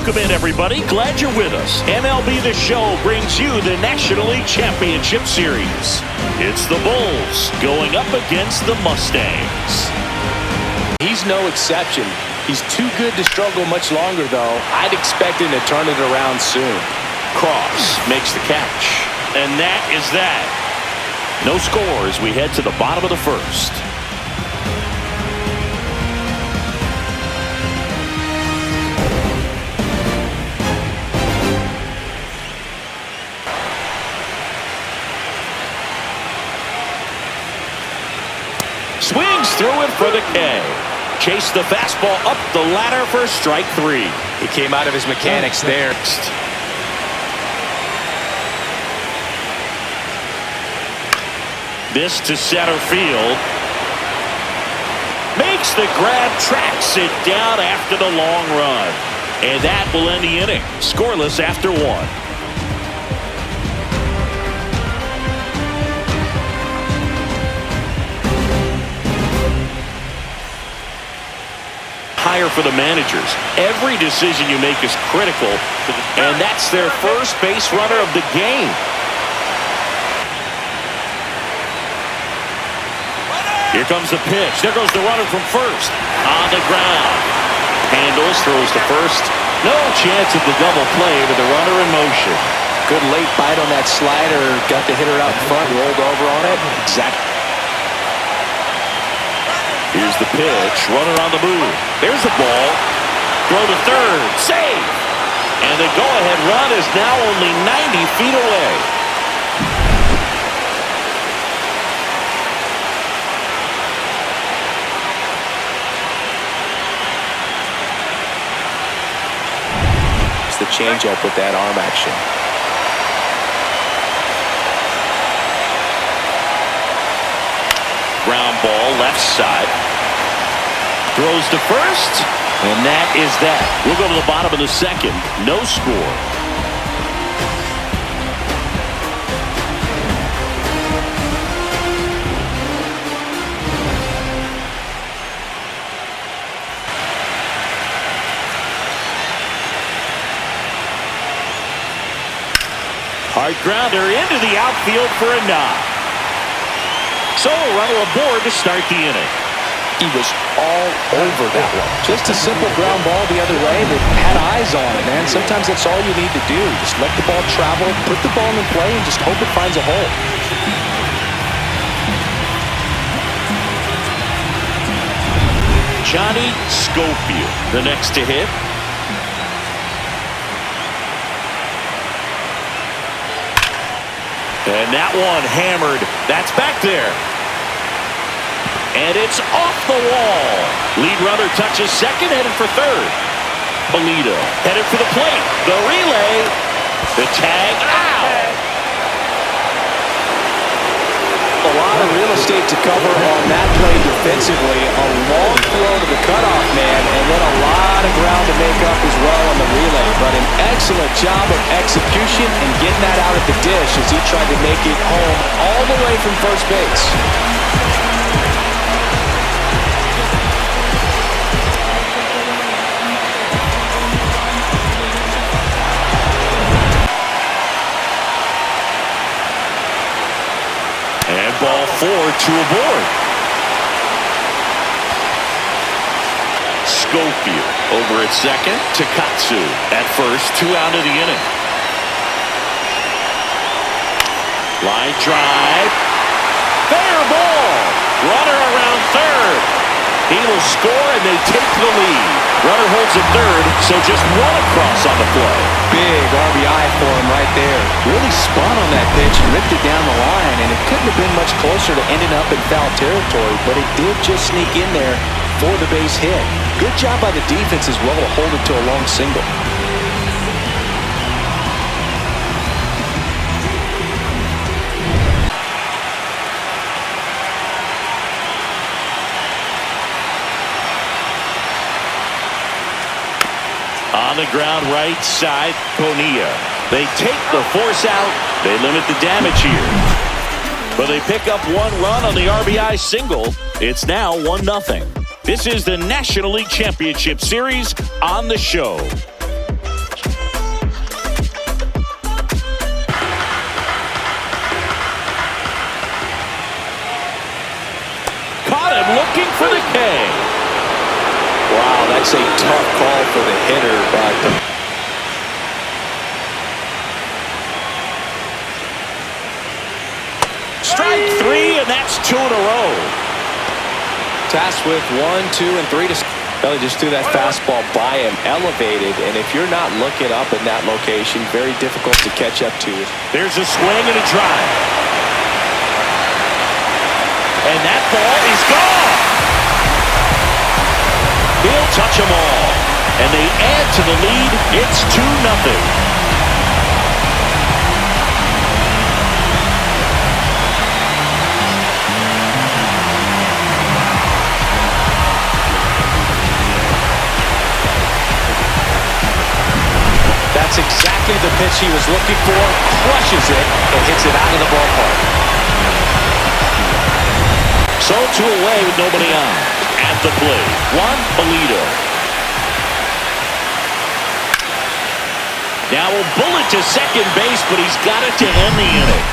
Welcome in, everybody. Glad you're with us. MLB The Show brings you the National League Championship Series. It's the Bulls going up against the Mustangs. He's no exception. He's too good to struggle much longer, though. I'd expect him to turn it around soon. Cross makes the catch. And that is that. No score as we head to the bottom of the first. Swings through it for the K. Chase the fastball up the ladder for strike three. He came out of his mechanics there. This to center field. Makes the grab, tracks it down after the long run. And that will end the inning. Scoreless after one. Higher for the managers. Every decision you make is critical, and that's their first base runner of the game. Here comes the pitch. There goes the runner from first. On the ground. Handles, throws to first. No chance of the double play with the runner in motion. Good late bite on that slider. Got the hitter out in front, rolled over on it. Exactly. Here's the pitch. Runner on the move. There's the ball. Throw to third. Save. And the go-ahead run is now only 90 feet away. It's the changeup with that arm action. Ground ball, left side. Throws to first, and that is that. We'll go to the bottom of the second. No score. Hard grounder into the outfield for a knock. So a runner aboard to start the inning. He was all over that one. Just a simple ground ball the other way that had eyes on it, man. Sometimes that's all you need to do. Just let the ball travel, put the ball in play, and just hope it finds a hole. Johnny Schofield, the next to hit. And that one hammered. That's back there. And it's off the wall. Lead runner touches second, headed for third. Polito headed for the plate. The relay. The tag. Ow! A lot of real estate to cover on that play defensively. A long throw to the cutoff man, and then a lot of ground to make up as well on the relay. But an excellent job of execution and getting that out at the dish as he tried to make it home all the way from first base. And ball four, two aboard. Schofield over at second. Takatsu at first. 2 out of the inning. Line drive. Fair ball. Runner around third. He will score and they take the lead. Runner holds at third, so just one across on the play. Big RBI for him right there. Really spun on that pitch and ripped it down the line, and it couldn't have been much closer to ending up in foul territory, but it did just sneak in there for the base hit. Good job by the defense as well to hold it to a long single. On the ground, right side, Bonilla. They take the force out. They limit the damage here. But they pick up one run on the RBI single. It's now 1-0. This is the National League Championship Series on the show. got him looking for the K. Wow, that's a tough call for the hitter, but strike 3, and that's 2 in a row. Tasked with 1, 2, and 3 to. Well, he just threw that fastball by him, elevated, and if you're not looking up in that location, very difficult to catch up to. There's a swing and a drive. And that ball is gone. He'll touch them all. And they add to the lead. It's 2-0. That's exactly the pitch he was looking for. Crushes it and hits it out of the ballpark. So 2 away with nobody on. At the plate, Juan Polito. Now a bullet to second base, but he's got it to end the inning.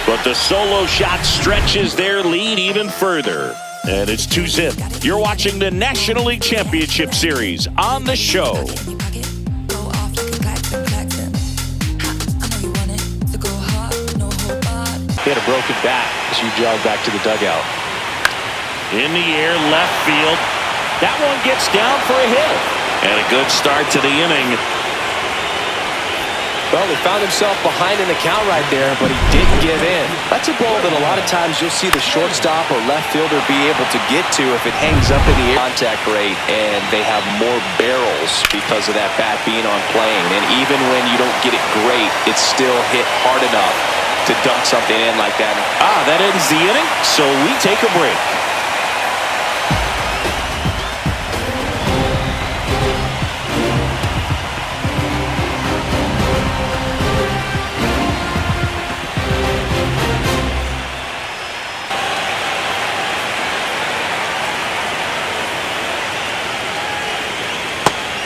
But the solo shot stretches their lead even further. And it's 2-0. You're watching the National League Championship Series on the show. He had a broken bat as you jog back to the dugout. In the air, left field. That one gets down for a hit. And a good start to the inning. Well, he found himself behind in the count right there, but he didn't give in. That's a ball that a lot of times you'll see the shortstop or left fielder be able to get to if it hangs up in the air. Contact rate, and they have more barrels because of that bat being on plane. And even when you don't get it great, it's still hit hard enough to dunk something in like that. That ends the inning, so we take a break.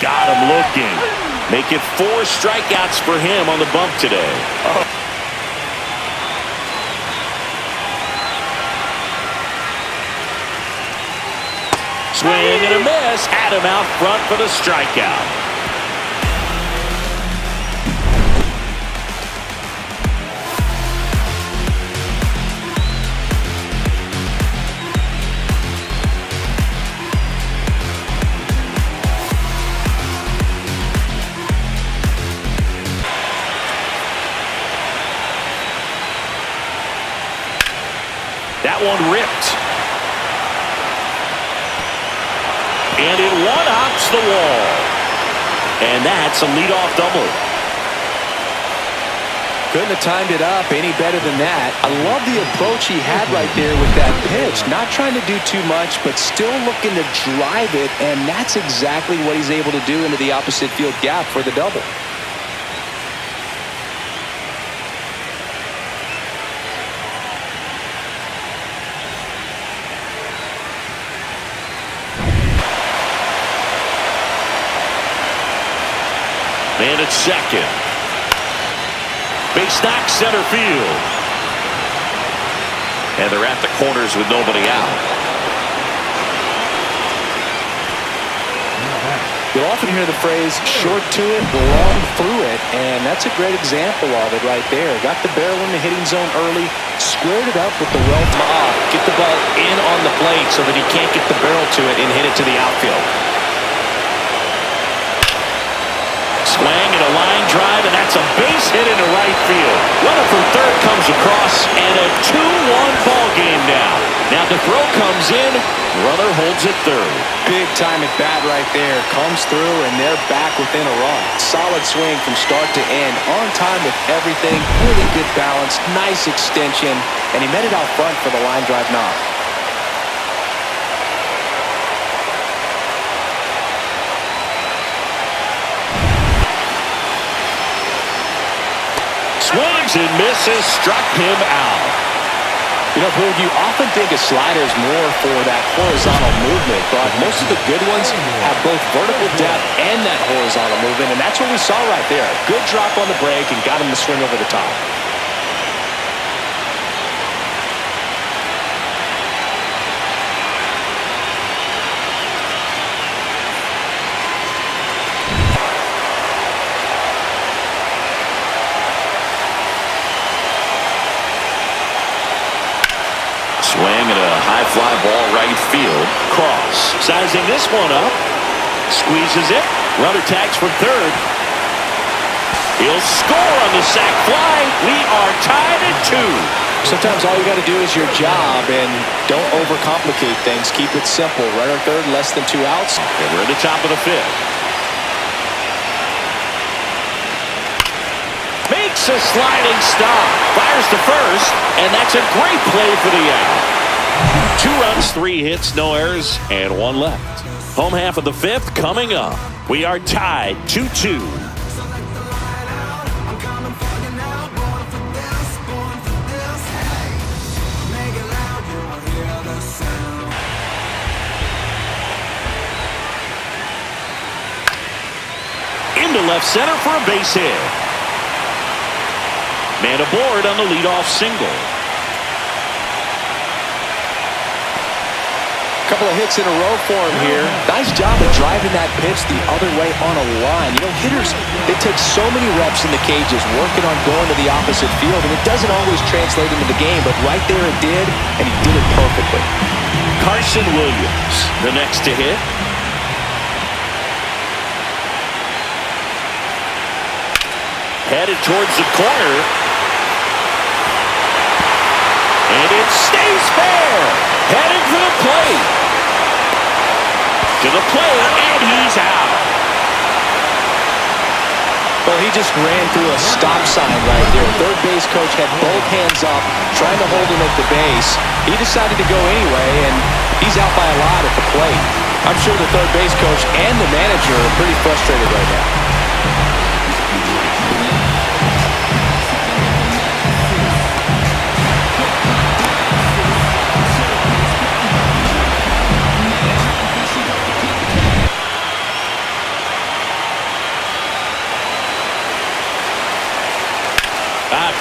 Got him looking. Make it 4 strikeouts for him on the bump today. Swing and a miss. Had him out front for the strikeout. That one ripped. And it one-hops the wall. And that's a leadoff double. Couldn't have timed it up any better than that. I love the approach he had right there with that pitch. Not trying to do too much, but still looking to drive it. And that's exactly what he's able to do into the opposite field gap for the double. And it's second. Base knock center field. And they're at the corners with nobody out. You'll often hear the phrase, short to it, long through it, and that's a great example of it right there. Got the barrel in the hitting zone early, squared it up with the well. Get the ball in on the plate so that he can't get the barrel to it and hit it to the outfield. Swing and a line drive, and that's a base hit into right field. Runner from third comes across, and a 2-1 ball game now. Now the throw comes in, runner holds it third. Big time at bat right there. Comes through, and they're back within a run. Solid swing from start to end. On time with everything. Really good balance. Nice extension. And he met it out front for the line drive knock. Swings and misses, struck him out. You know, Boog, you often think a slider is more for that horizontal movement, but most of the good ones have both vertical depth and that horizontal movement, and that's what we saw right there. Good drop on the break and got him to swing over the top. Fly ball right field. Cross. Sizing this one up. Squeezes it. Runner tags from third. He'll score on the sac fly. We are tied at 2. Sometimes all you got to do is your job and don't overcomplicate things. Keep it simple. Runner third, less than 2 outs. And we're at the top of the 5th. Makes a sliding stop. Fires to first. And that's a great play for the out. 2 runs, 3 hits, no errors, and 1 left. Home half of the 5th coming up. We are tied 2-2. Into left center for a base hit. Man aboard on the leadoff single. Couple of hits in a row for him here. Nice job of driving that pitch the other way on a line. You know, hitters, they take so many reps in the cages working on going to the opposite field, and it doesn't always translate into the game, but right there it did, and he did it perfectly. Carson Williams, the next to hit. Headed towards the corner. And it stays fair. Headed for the plate. To the plate, and he's out. Well, he just ran through a stop sign right there. Third base coach had both hands up, trying to hold him at the base. He decided to go anyway, and he's out by a lot at the plate. I'm sure the third base coach and the manager are pretty frustrated right now.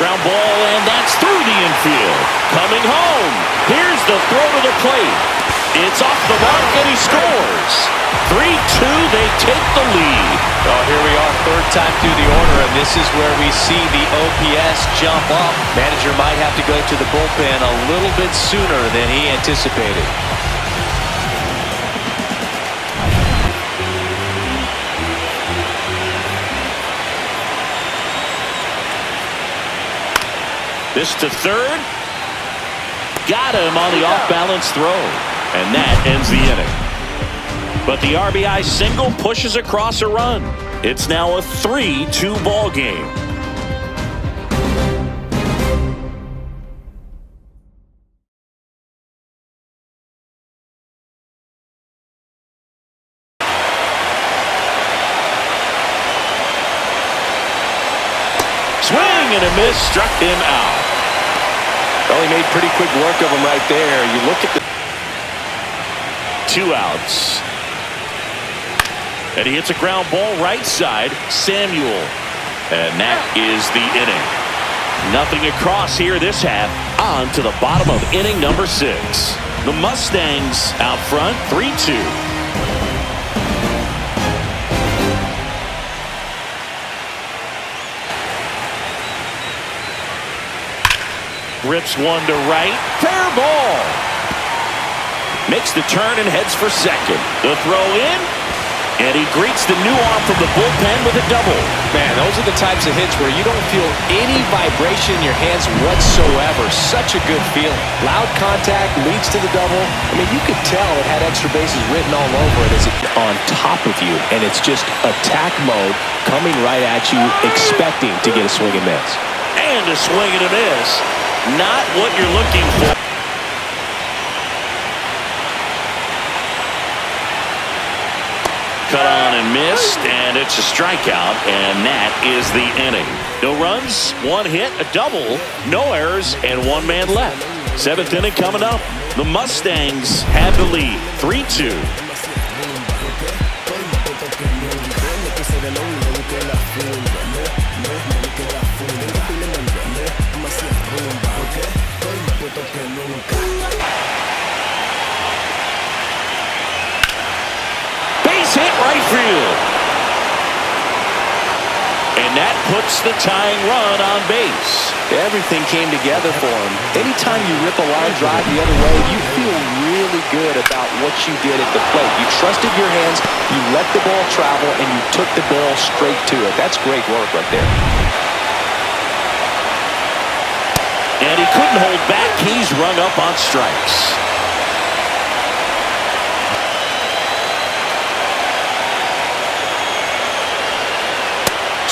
Ground ball, and that's through the infield. Coming home. Here's the throw to the plate. It's off the mark, and he scores. 3-2, they take the lead. Oh, here we are, third time through the order, and this is where we see the OPS jump up. Manager might have to go to the bullpen a little bit sooner than he anticipated. This to third. Got him on the off-balance throw. And that ends the inning. But the RBI single pushes across a run. It's now a 3-2 ball game. Swing and a miss, struck him out. Well, he made pretty quick work of him right there. You look at the 2 outs. And he hits a ground ball right side. Samuel. And that is the inning. Nothing across here this half. On to the bottom of inning number 6. The Mustangs out front 3-2. Rips one to right. Fair ball. Makes the turn and heads for second. The throw in. And he greets the new arm from the bullpen with a double. Man, those are the types of hits where you don't feel any vibration in your hands whatsoever. Such a good feeling. Loud contact leads to the double. I mean, you could tell it had extra bases written all over it as it's on top of you. And it's just attack mode coming right at you, expecting to get a swing and miss. And a swing and a miss. Not what you're looking for. Cut on and missed, and it's a strikeout, and that is the inning. No runs, 1 hit, a double, no errors, and 1 man left. 7th inning coming up. The Mustangs have the lead, 3-2. Base hit right field. And that puts the tying run on base. Everything came together for him. Anytime you rip a line drive the other way, you feel really good about what you did at the plate. You trusted your hands, you let the ball travel, and you took the ball straight to it. That's great work right there. And he couldn't hold back. He's rung up on strikes.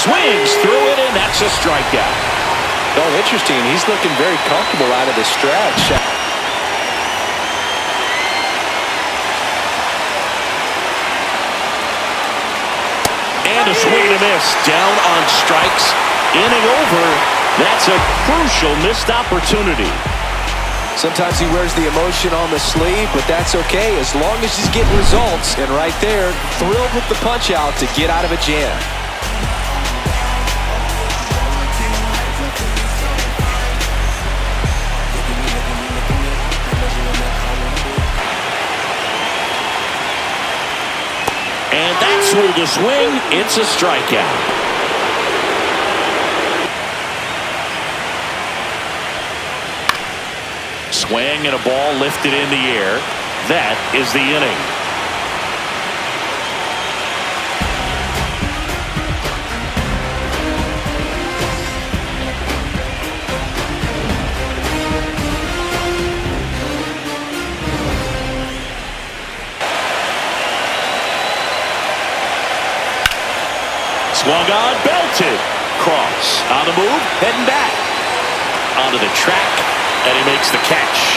Swings through it, and that's a strikeout. Oh, interesting. He's looking very comfortable out of the stretch. And a swing and a miss. Down on strikes. Inning over. That's a crucial missed opportunity. Sometimes he wears the emotion on the sleeve, but that's okay as long as he's getting results. And right there, thrilled with the punch out to get out of a jam. And that's with the swing. It's a strikeout. Swing and a ball lifted in the air. That is the inning. Swung on, belted. Cross on the move, heading back. Onto the track, and he makes the catch.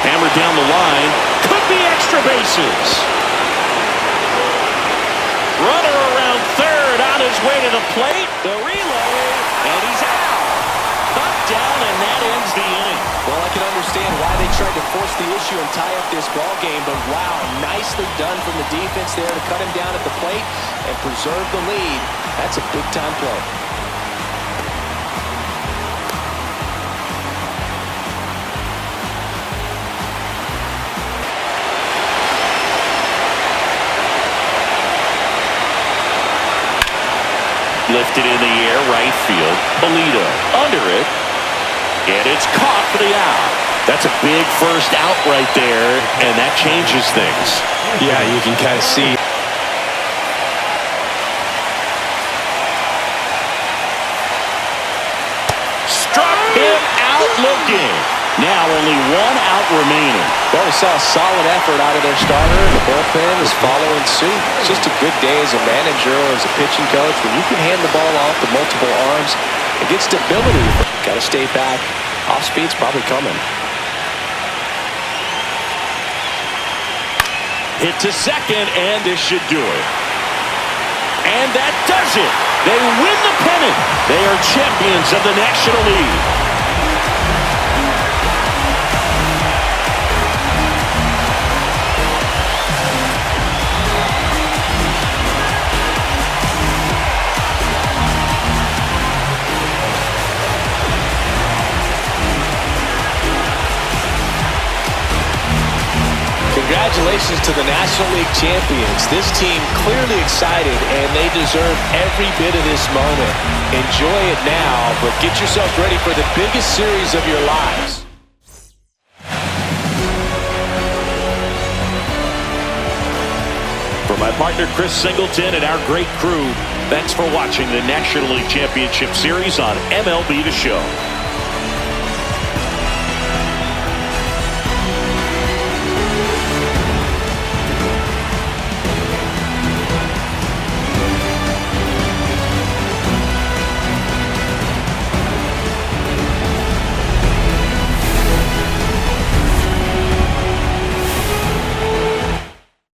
Hammered down the line. Could be extra bases. Runner around third on his way to the plate. The relay, and he's out. Cut down, and that ends the inning. Well, I can understand why they tried to force the issue and tie up this ball game, but wow, nicely done from the defense there to cut him down at the plate and preserve the lead. That's a big-time play. Lifted in the air, right field. Polito under it. And it's caught for the out. That's a big first out right there, and that changes things. Yeah, you can kind of see. Struck him out looking. Now only one out remaining. Well, we saw a solid effort out of their starter, and the bullpen is following suit. It's just a good day as a manager or as a pitching coach. When you can hand the ball off to multiple arms, it gets stability. Got to stay back. Off speed's probably coming. Hit to second, and this should do it. And that does it. They win the pennant. They are champions of the National League. Congratulations to the National League champions. This team clearly excited, and they deserve every bit of this moment. Enjoy it now, but get yourselves ready for the biggest series of your lives. For my partner Chris Singleton and our great crew, thanks for watching the National League Championship Series on MLB The Show.